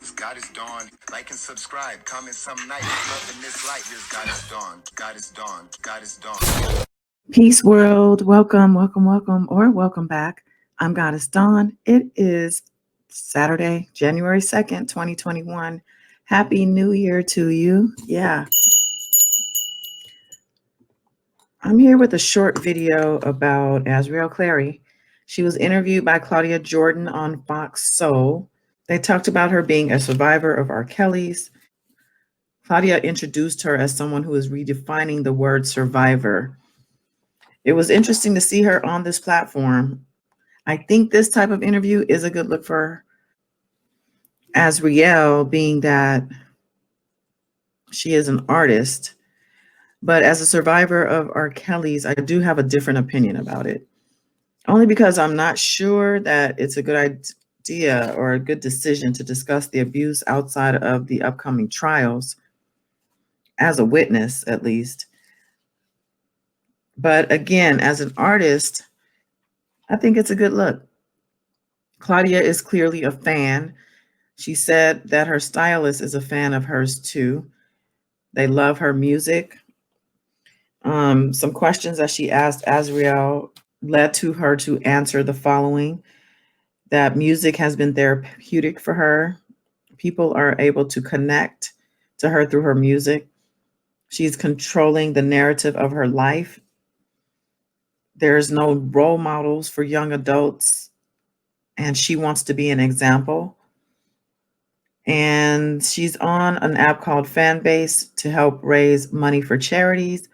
God is dawn. Like and subscribe. Comment some night. Loving this light. Here's God is dawn. God is dawn. God is dawn. Peace world. Welcome, welcome, welcome, or welcome back. I'm Goddess Dawn. It is Saturday, January 2nd, 2021. Happy New Year to you. Yeah. I'm here with a short video about Azriel Clary. She was interviewed by Claudia Jordan on Fox Soul. They talked about her being a survivor of R. Kelly's. Claudia introduced her as someone who is redefining the word survivor. It was interesting to see her on this platform. I think this type of interview is a good look for Azriel, being that she is an artist. But as a survivor of R. Kelly's, I do have a different opinion about it. Only because I'm not sure that it's a good idea or a good decision to discuss the abuse outside of the upcoming trials, as a witness at least. But again, as an artist, I think it's a good look. Claudia is clearly a fan. She said that her stylist is a fan of hers too. They love her music. Some questions that she asked Azriel led to her to answer the following: that music has been therapeutic for her. People are able to connect to her through her music. She's controlling the narrative of her life. There's no role models for young adults, and she wants to be an example. And she's on an app called Fanbase to help raise money for charities.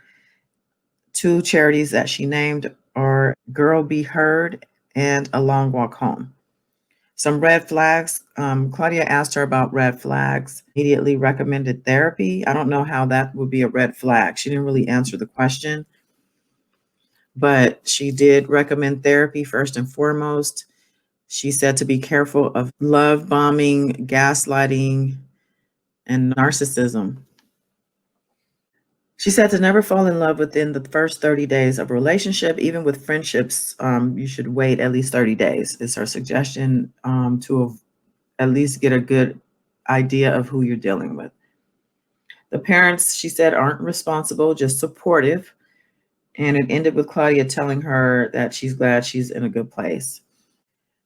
Two charities that she named are Girl Be Heard and A Long Walk Home. Some red flags. Claudia asked her about red flags. Immediately recommended therapy. I don't know how that would be a red flag. She didn't really answer the question, but she did recommend therapy first and foremost. She said to be careful of love bombing, gaslighting, and narcissism. She said to never fall in love within the first 30 days of a relationship. Even with friendships, you should wait at least 30 days, is her suggestion, to at least get a good idea of who you're dealing with. The parents, she said, aren't responsible, just supportive. And it ended with Claudia telling her that she's glad she's in a good place.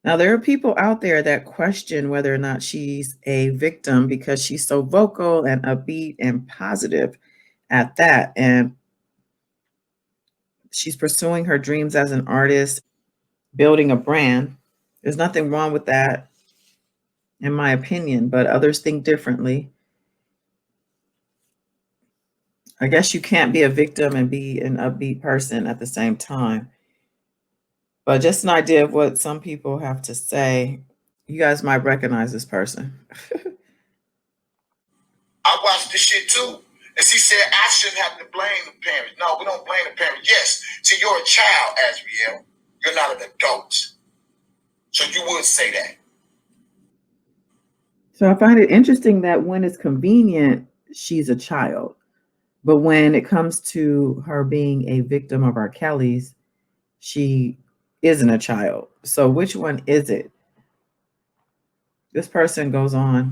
Now, there are people out there that question whether or not she's a victim because she's so vocal and upbeat and positive at that. And she's pursuing her dreams as an artist, building a brand. There's nothing wrong with that, in my opinion, but others think differently. I guess you can't be a victim and be an upbeat person at the same time. But just an idea of what some people have to say. You guys might recognize this person. I watched this shit too. And she said, I shouldn't have to blame the parents. No, we don't blame the parents. Yes. See, you're a child, Azriel. You're not an adult. So you would say that. So I find it interesting that when it's convenient, she's a child. But when it comes to her being a victim of R. Kelly's, she isn't a child. So which one is it? This person goes on.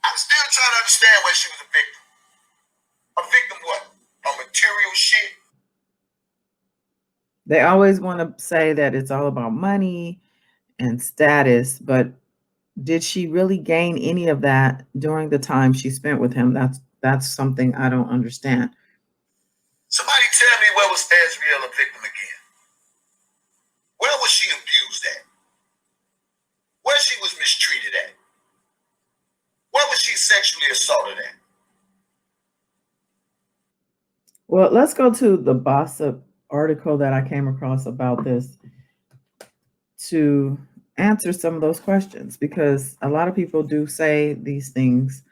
I'm still trying to understand whether she was a victim. A victim what? Of material shit? They always want to say that it's all about money and status, but did she really gain any of that during the time she spent with him? That's something I don't understand. Somebody tell me, where was Azriel a victim again? Where was she abused at? Where she was mistreated at? Where was she sexually assaulted at? Well, let's go to the Gossip article that I came across about this to answer some of those questions, because a lot of people do say these things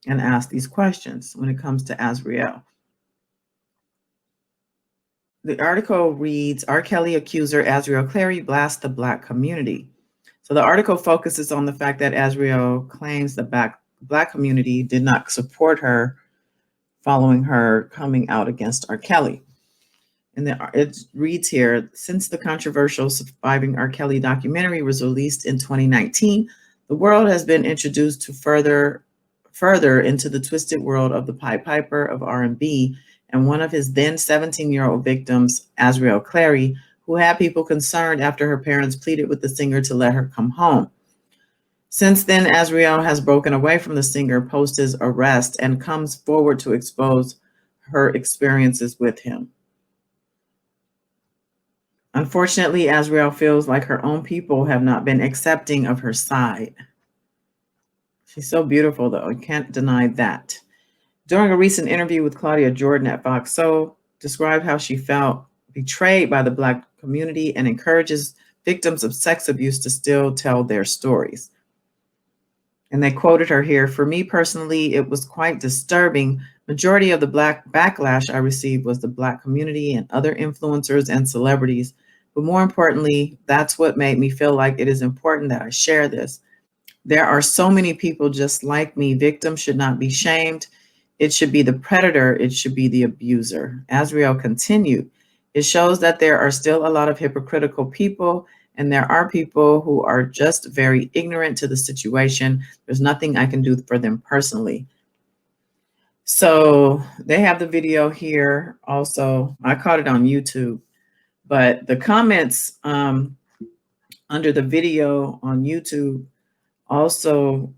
and ask these questions when it comes to Azriel. The article reads, R. Kelly accuser Azriel Clary blasts the Black community. So the article focuses on the fact that Azriel claims the Black community did not support her following her coming out against R. Kelly. And it reads here, since the controversial Surviving R. Kelly documentary was released in 2019, The world has been introduced to further into the twisted world of the Pied Piper of R&B and one of his then 17-year-old victims, Azriel Clary, who had people concerned after her parents pleaded with the singer to let her come home. Since then, Azriel has broken away from the singer post his arrest and comes forward to expose her experiences with him. Unfortunately, Azriel feels like her own people have not been accepting of her side. She's so beautiful, though. You can't deny that. During a recent interview with Claudia Jordan at Fox Soul, described how she felt betrayed by the Black community and encourages victims of sex abuse to still tell their stories. And they quoted her here, "For me personally, it was quite disturbing. Majority of the Black backlash I received was the Black community and other influencers and celebrities. But more importantly, that's what made me feel like it is important that I share this. There are so many people just like me. Victims should not be shamed. It should be the predator. It should be the abuser." Azriel continued, "It shows that there are still a lot of hypocritical people, and there are people who are just very ignorant to the situation. There's nothing I can do for them personally." So they have the video here also. I caught it on YouTube, but the comments under the video on YouTube also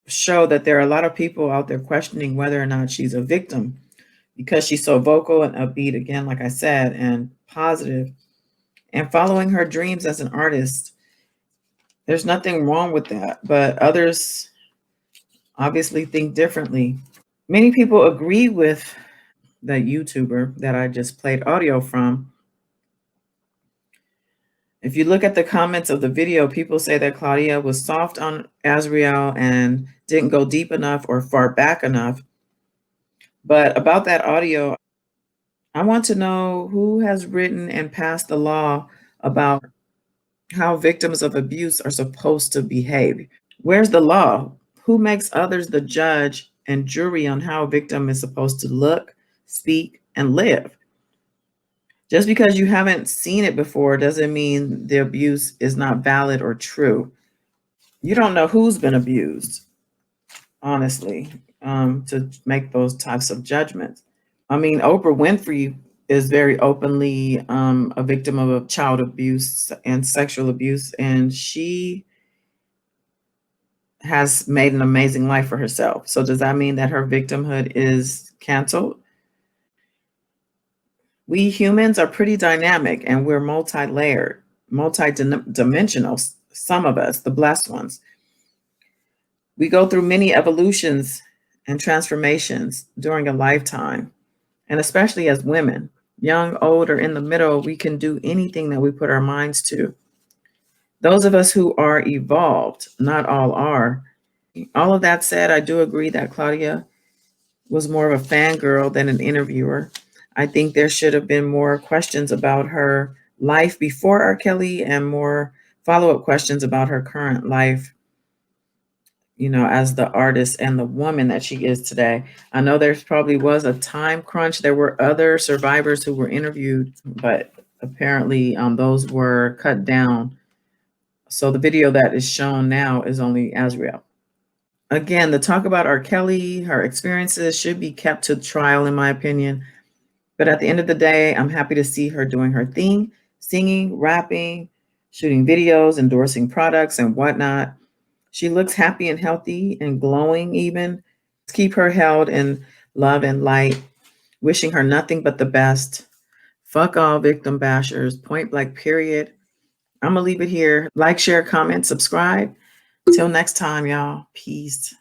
show that there are a lot of people out there questioning whether or not she's a victim because she's so vocal and upbeat, again, like I said, and positive and following her dreams as an artist. There's nothing wrong with that, but others obviously think differently. Many people agree with the YouTuber that I just played audio from. If you look at the comments of the video, people say that Claudia was soft on Azriel and didn't go deep enough or far back enough. But about that audio, I want to know who has written and passed the law about how victims of abuse are supposed to behave. Where's the law? Who makes others the judge and jury on how a victim is supposed to look, speak, and live? Just because you haven't seen it before doesn't mean the abuse is not valid or true. You don't know who's been abused, honestly, to make those types of judgments. I mean, Oprah Winfrey is very openly a victim of a child abuse and sexual abuse, and she has made an amazing life for herself. So does that mean that her victimhood is canceled? We humans are pretty dynamic and we're multi-layered, multi-dimensional, some of us, the blessed ones. We go through many evolutions and transformations during a lifetime, and especially as women, young, old, or in the middle, we can do anything that we put our minds to. Those of us who are evolved, not all are. All of that said, I do agree that Claudia was more of a fangirl than an interviewer. I think there should have been more questions about her life before R. Kelly and more follow-up questions about her current life, you know, as the artist and the woman that she is today. I know there's probably was a time crunch. There were other survivors who were interviewed, but apparently those were cut down. So the video that is shown now is only Azriel. Again, the talk about R. Kelly, her experiences should be kept to trial, in my opinion. But at the end of the day, I'm happy to see her doing her thing, singing, rapping, shooting videos, endorsing products and whatnot. She looks happy and healthy and glowing even. Keep her held in love and light, wishing her nothing but the best. Fuck all victim bashers, point blank, period. I'm going to leave it here. Like, share, comment, subscribe. Till next time, y'all. Peace.